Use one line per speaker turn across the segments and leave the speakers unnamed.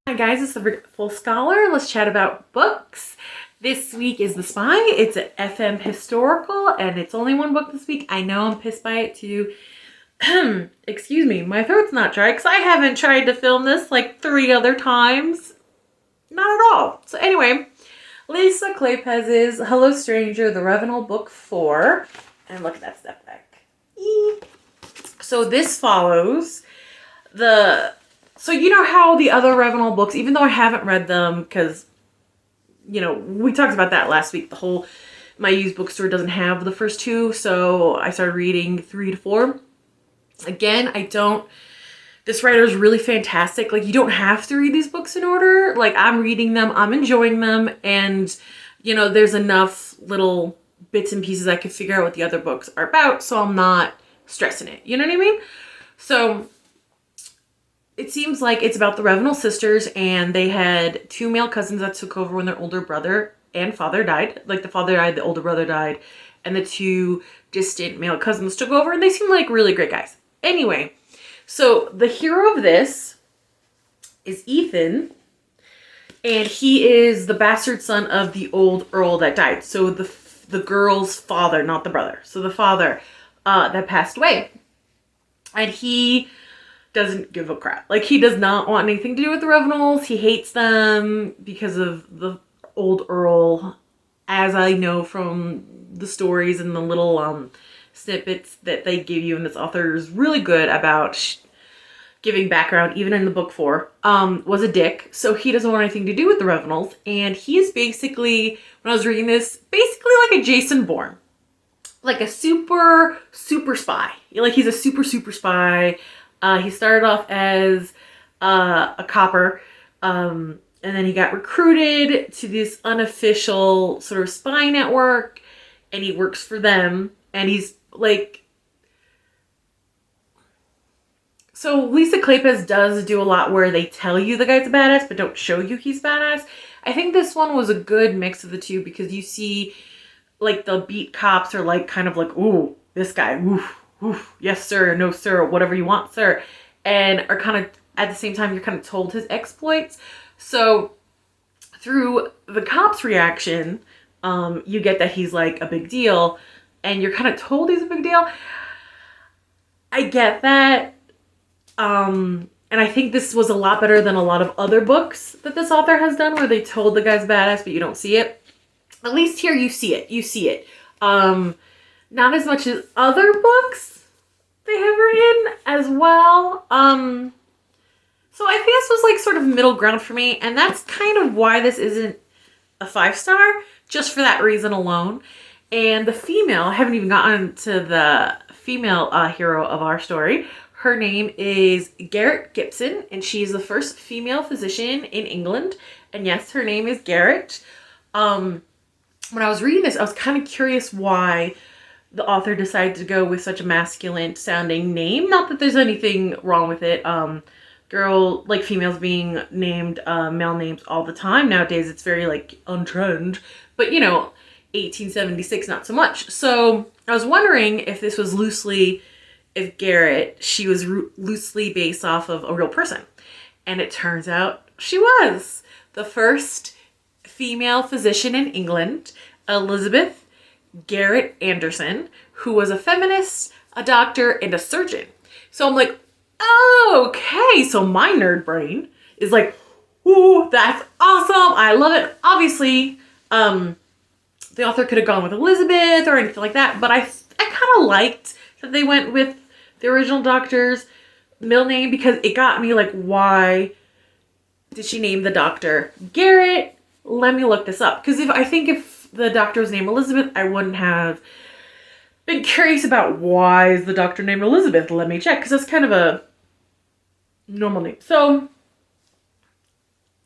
Hi guys, it's the Forgetful Scholar. Let's chat about books. This week is The Spy. It's an FM historical and it's only one book this week. I know I'm pissed by it too. Excuse me, my throat's not dry because I haven't tried to film this like 3 other times. Not at all. So anyway, Lisa Kleypas's Hello Stranger, the Ravenel book 4. And look at that step back. So this follows so you know how the other Ravenel books, even though I haven't read them, because, you know, we talked about that last week, my used bookstore doesn't have the first 2, so I started reading 3 to 4. Again, this writer is really fantastic. Like, you don't have to read these books in order. Like, I'm reading them, I'm enjoying them, and, you know, there's enough little bits and pieces I can figure out what the other books are about, so I'm not stressing it. You know what I mean? So it seems like it's about the Ravenel sisters, and they had 2 male cousins that took over when their older brother and father died. Like, the father died, the older brother died, and the 2 distant male cousins took over, and they seem like really great guys. Anyway, so the hero of this is Ethan, and he is the bastard son of the old earl that died. So the girl's father, not the brother. So the father that passed away. And he doesn't give a crap. Like, he does not want anything to do with the Ravenels. He hates them because of the old earl, as I know from the stories and the little snippets that they give you. And this author is really good about giving background, even in the book 4, was a dick. So he doesn't want anything to do with the Ravenels. And he is basically, when I was reading this, basically like a Jason Bourne. Like a super, super spy. Like, he's a super, super spy. He started off as a copper, and then he got recruited to this unofficial sort of spy network, and he works for them, and he's like... So Lisa Kleypas does do a lot where they tell you the guy's a badass, but don't show you he's badass. I think this one was a good mix of the two, because you see, like, the beat cops are like, kind of like, ooh, this guy, oof. Oof, yes sir, no sir, whatever you want sir, and are kind of, at the same time, you're kind of told his exploits. So through the cops' reaction, you get that he's like a big deal, and you're kind of told he's a big deal. I get that, and I think this was a lot better than a lot of other books that this author has done, where they told the guy's badass but you don't see it. At least here you see it. Not as much as other books they have written as well. So I think this was like sort of middle ground for me, and that's kind of why this isn't a 5-star, just for that reason alone. And the female, I haven't even gotten to the female hero of our story. Her name is Garrett Gibson, and she's the first female physician in England. And yes, her name is Garrett. When I was reading this, I was kind of curious why the author decided to go with such a masculine sounding name. Not that there's anything wrong with it. Females being named male names all the time nowadays. It's very like on trend. But, you know, 1876, not so much. So I was wondering if this was she was loosely based off of a real person. And it turns out she was. The first female physician in England, Elizabeth Garrett Anderson, who was a feminist, a doctor, and a surgeon. So I'm like, oh, okay. So my nerd brain is like, ooh, that's awesome. I love it. Obviously, the author could have gone with Elizabeth or anything like that, but I kind of liked that they went with the original doctor's middle name, because it got me like, why did she name the doctor Garrett? Let me look this up. Because if the doctor was named Elizabeth, I wouldn't have been curious about why is the doctor named Elizabeth. Let me check, because that's kind of a normal name. So,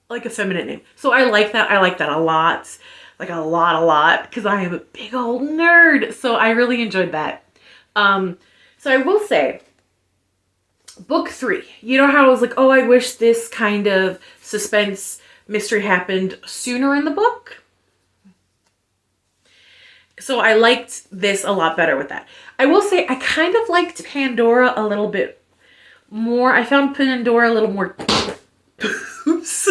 like a feminine name. So I like that. I like that a lot. Like a lot, because I am a big old nerd. So I really enjoyed that. So I will say, book 3, you know how I was like, oh, I wish this kind of suspense mystery happened sooner in the book? So I liked this a lot better with that. I will say I kind of liked Pandora a little bit more. I found Pandora a little more... Oops.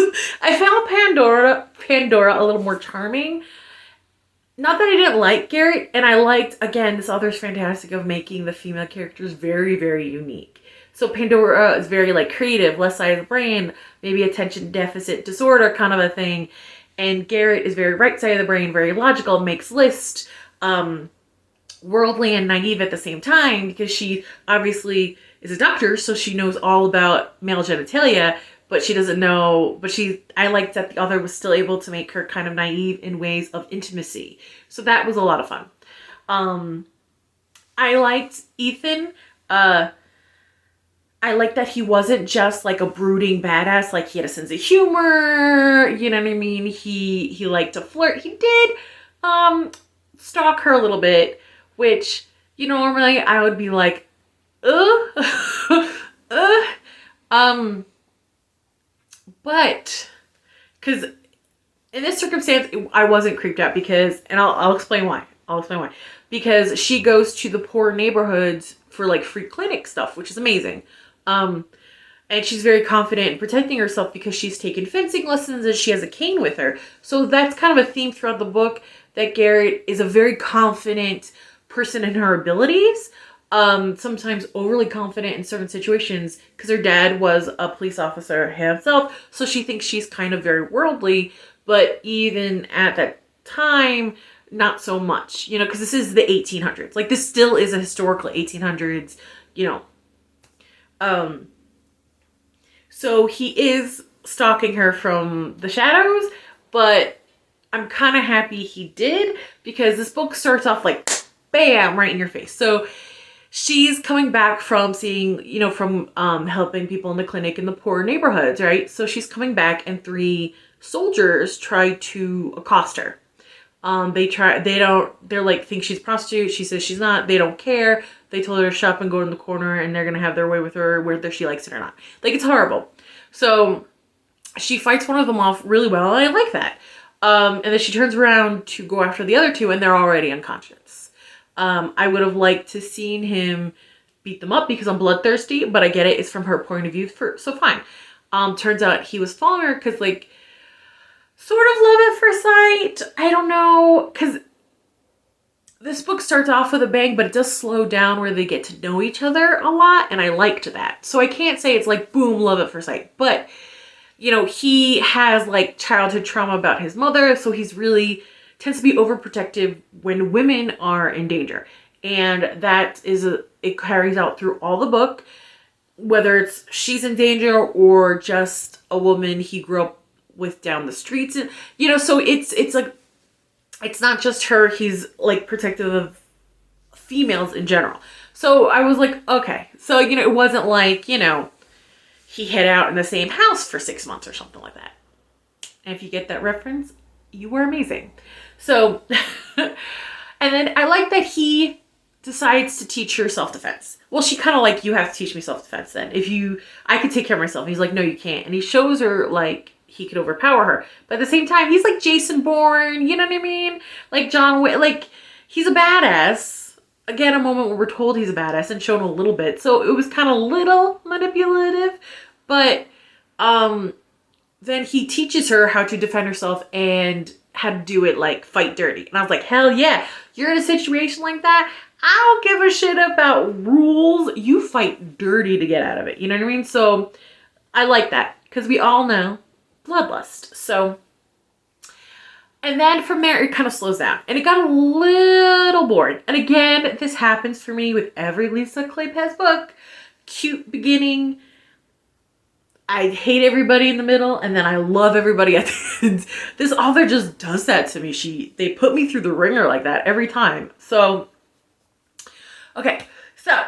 Pandora a little more charming. Not that I didn't like Garrett, and I liked, again, this author's fantastic of making the female characters very, very unique. So Pandora is very like creative, left side of the brain, maybe attention deficit disorder kind of a thing. And Garrett is very right side of the brain, very logical, makes lists, worldly and naive at the same time, because she obviously is a doctor, so she knows all about male genitalia, but she doesn't know, I liked that the author was still able to make her kind of naive in ways of intimacy. So that was a lot of fun. I liked Ethan. I like that he wasn't just like a brooding badass, like he had a sense of humor, you know what I mean? He liked to flirt. He did stalk her a little bit, which, you know, normally I would be like, but because in this circumstance I wasn't creeped out because, and I'll explain why. Because she goes to the poor neighborhoods for like free clinic stuff, which is amazing. And she's very confident in protecting herself because she's taken fencing lessons and she has a cane with her. So that's kind of a theme throughout the book, that Garrett is a very confident person in her abilities. Sometimes overly confident in certain situations because her dad was a police officer himself. So she thinks she's kind of very worldly, but even at that time, not so much, you know, because this is the 1800s. Like, this still is a historical 1800s, you know. So he is stalking her from the shadows, but I'm kind of happy he did, because this book starts off like, bam, right in your face. So she's coming back from seeing, you know, from helping people in the clinic in the poor neighborhoods, right? So she's coming back and 3 soldiers try to accost her. They're like, think she's a prostitute. She says she's not. They don't care. They told her to shop and go in the corner and they're going to have their way with her, whether she likes it or not. Like, it's horrible. So she fights one of them off really well, and I like that. And then she turns around to go after the other 2 and they're already unconscious. I would have liked to seen him beat them up because I'm bloodthirsty, but I get it. It's from her point of view, so fine. Turns out he was following her because, like, sort of love at first sight. I don't know, because this book starts off with a bang, but it does slow down where they get to know each other a lot, and I liked that. So I can't say it's like, boom, love at first sight. But, you know, he has, like, childhood trauma about his mother, so he's really tends to be overprotective when women are in danger. And that is, it carries out through all the book, whether it's she's in danger or just a woman he grew up with down the streets, and you know, so it's like, it's not just her, he's like protective of females in general. So I was like, okay, so, you know, it wasn't like, you know, he hid out in the same house for 6 months or something like that. And if you get that reference, you were amazing. So and then I like that he decides to teach her self-defense. Well, she kind of like, you have to teach me self-defense then. I could take care of myself. And he's like, no, you can't. And he shows her like he could overpower her. But at the same time, he's like Jason Bourne, you know what I mean? Like John Wick, like, he's a badass. Again, a moment where we're told he's a badass and shown a little bit. So it was kind of little manipulative. But then he teaches her how to defend herself and how to do it, like, fight dirty. And I was like, hell yeah. You're in a situation like that, I don't give a shit about rules. You fight dirty to get out of it. You know what I mean? So I like that, because we all know bloodlust. So, and then from there, it kind of slows down. And it got a little boring. And again, this happens for me with every Lisa Kleypas book. Cute beginning. I hate everybody in the middle, and then I love everybody at the end. This author just does that to me. They put me through the ringer like that every time. So, okay. So,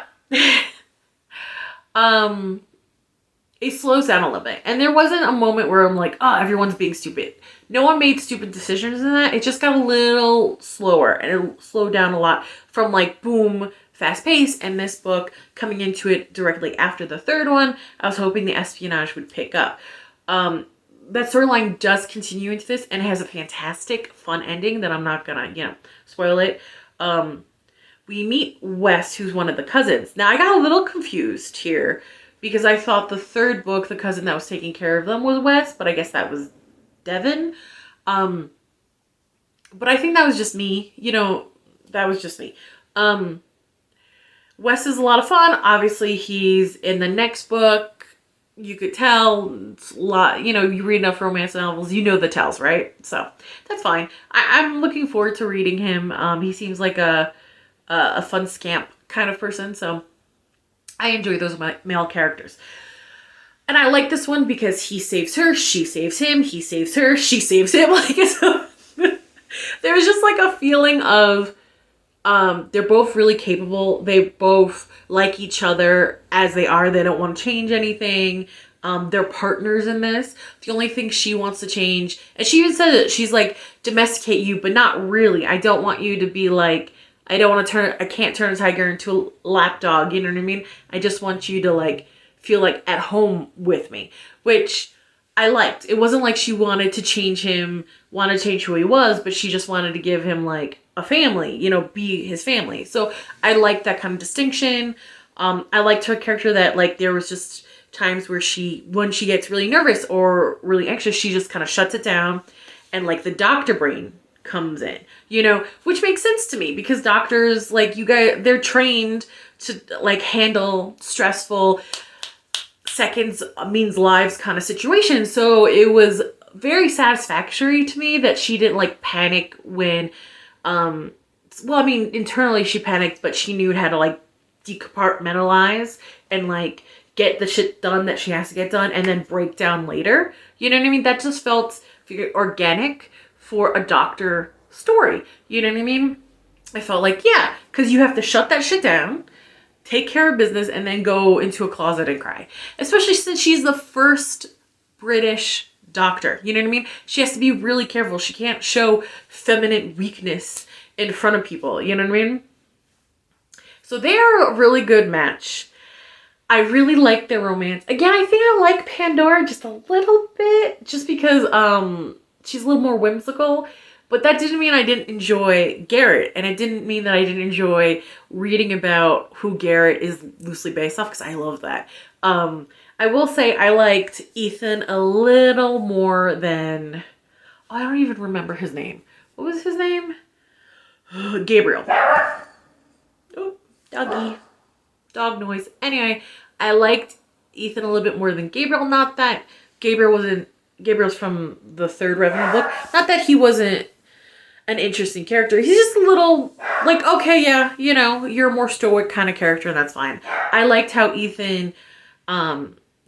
it slows down a little bit. And there wasn't a moment where I'm like, oh, everyone's being stupid. No one made stupid decisions in that. It just got a little slower, and it slowed down a lot from like, boom, fast pace. And this book coming into it directly after the 3rd one, I was hoping the espionage would pick up. That storyline does continue into this, and it has a fantastic, fun ending that I'm not gonna, you know, spoil it. We meet Wes, who's one of the cousins. Now, I got a little confused here, because I thought the 3rd book, the cousin that was taking care of them, was Wes, but I guess that was Devon. But I think that was just me, you know, that was just me. Wes is a lot of fun. Obviously, he's in the next book. You could tell it's a lot, you know, you read enough romance novels, you know the tells, right? So that's fine. I'm looking forward to reading him. He seems like a fun scamp kind of person, so I enjoy those male characters. And I like this one because he saves her, she saves him, he saves her, she saves him. Like, there's just like a feeling of they're both really capable. They both like each other as they are. They don't want to change anything. They're partners in this. The only thing she wants to change, and she even said it, she's like, domesticate you, but not really. I don't want you to be like, I can't turn a tiger into a lapdog, you know what I mean? I just want you to like, feel like at home with me, which I liked. It wasn't like she wanted to change him, wanted to change who he was, but she just wanted to give him like a family, you know, be his family. So I liked that kind of distinction. I liked her character that like there was just times where when she gets really nervous or really anxious, she just kind of shuts it down and like the doctor brain comes in, you know, which makes sense to me because doctors, like you guys, they're trained to like handle stressful seconds means lives kind of situation. So it was very satisfactory to me that she didn't like panic when, well, I mean, internally she panicked, but she knew how to like decompartmentalize and like get the shit done that she has to get done and then break down later. You know what I mean? That just felt organic for a doctor story. You know what I mean? I felt like, yeah, because you have to shut that shit down, take care of business, and then go into a closet and cry. Especially since she's the first British doctor. You know what I mean? She has to be really careful. She can't show feminine weakness in front of people. You know what I mean? So they're a really good match. I really like their romance. Again, I think I like Pandora just a little bit. Just because she's a little more whimsical. But that didn't mean I didn't enjoy Garrett. And it didn't mean that I didn't enjoy reading about who Garrett is loosely based off. Because I love that. I will say I liked Ethan a little more than... Oh, I don't even remember his name. What was his name? Gabriel. Oh, doggy. Dog noise. Anyway, I liked Ethan a little bit more than Gabriel. Not that Gabriel's from the third Ravenel book. Not that he wasn't an interesting character. He's just a little like, okay, yeah, you know, you're a more stoic kind of character and that's fine. I liked how Ethan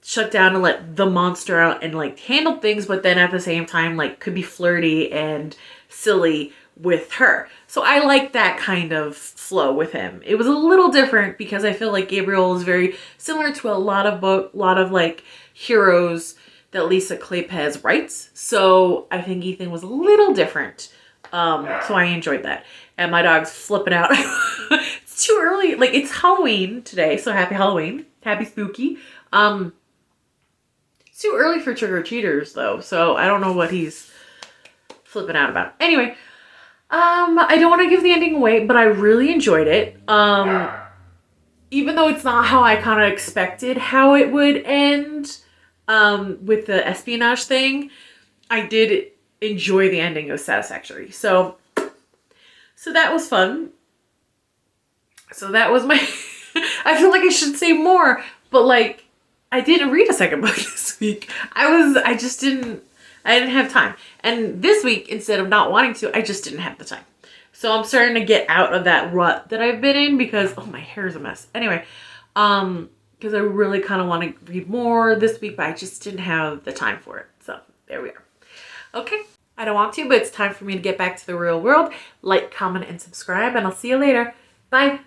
shut down and let the monster out and like handled things, but then at the same time like could be flirty and silly with her. So I like that kind of flow with him. It was a little different because I feel like Gabriel is very similar to a lot of like heroes that Lisa Kleypas writes. So I think Ethan was a little different. So I enjoyed that. And my dog's flipping out. It's too early. Like it's Halloween today. So happy Halloween. Happy spooky. It's too early for trick-or-treaters though. So I don't know what he's flipping out about. Anyway, I don't want to give the ending away, but I really enjoyed it. Even though it's not how I kind of expected how it would end, with the espionage thing, I did enjoy the ending. It was satisfactory. So that was fun. So that was my, I feel like I should say more, but like, I didn't read a second book this week. I didn't have time. And this week, instead of not wanting to, I just didn't have the time. So I'm starting to get out of that rut that I've been in because, oh, my hair is a mess. Anyway, because I really kind of want to read more this week, but I just didn't have the time for it. So there we are. Okay. I don't want to, but it's time for me to get back to the real world. Like, comment, and subscribe, and I'll see you later. Bye.